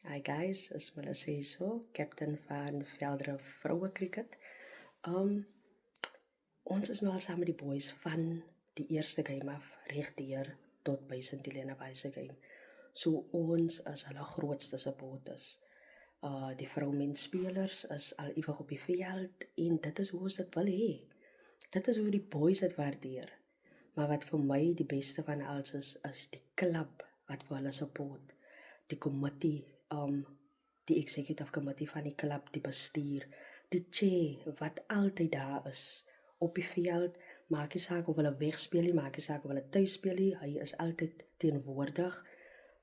Hi guys, is Melissa hier so, captain van Veldre Vroue Cricket. Um, ons is nou al saam met die boys van die eerste game af, regdeur tot by St. Helena Bay se game. So ons is hulle grootste supporters. Die vroumenspelers is al ewig op die veld en dit is hoe ons dit wil hê. Dit is hoe die boys dit waardeer. Maar wat vir my die beste van alles is die klub wat vir hulle support. Die committee, die executive committee van die klub, die bestuur, die chair wat altyd daar is op die veld, maak nie saak of hulle wegspeel nie, maak nie saak of hulle tuis speel nie, hy is altyd teenwoordig.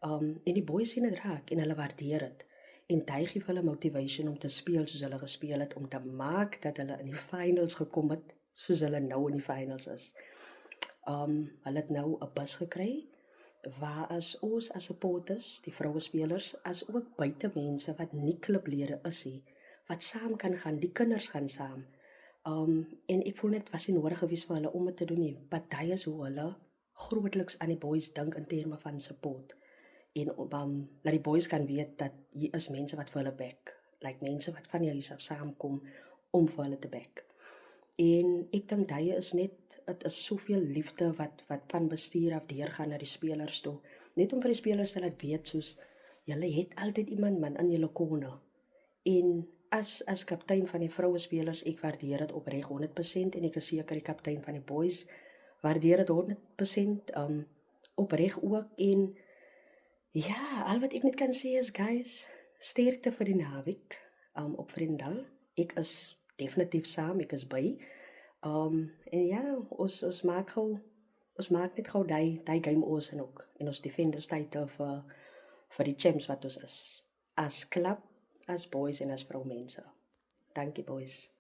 En die boys sien dit raak en hulle waardeer dit. En hy gee vir hulle motivation om te speel soos hulle gespeel het, om te maak dat hulle in die finals gekom het, soos hulle nou in die finals is. Hulle het nou 'n bus gekry, waar is ons as supporters, die vrouespelers, as ook buitemense wat nie klublede is nie, wat saam kan gaan, die kinders gaan saam. En ek voel net was nie nodig gewees vir hulle om dit te doen nie. Party is hoe hulle grootliks aan die boys dink in terme van support. En laat die boys kan weet dat hier is mense wat vir hulle back, like mense wat van die huis af saamkom om vir hulle te back. En ek dink dit is net, het is soveel liefde wat van bestuur af deurgaan na die spelers toe. Net om vir die spelers te laat weet soos, julle het altyd iemand man in julle kone. En as kaptein van die vrouespelers, ek waardeer dit opreg 100% en ek is seker die kaptein van die boys waardeer dit 100% opreg ook. En ja, al wat ek net kan sê is guys, sterkte vir die naweek op Vredendal. Ek is definitief saam, ek is by. En ja, ons maak net gou die game ons en ook. En ons defend ons title vir die champs wat ons is. As club, as boys en as vroumense. Dankie boys.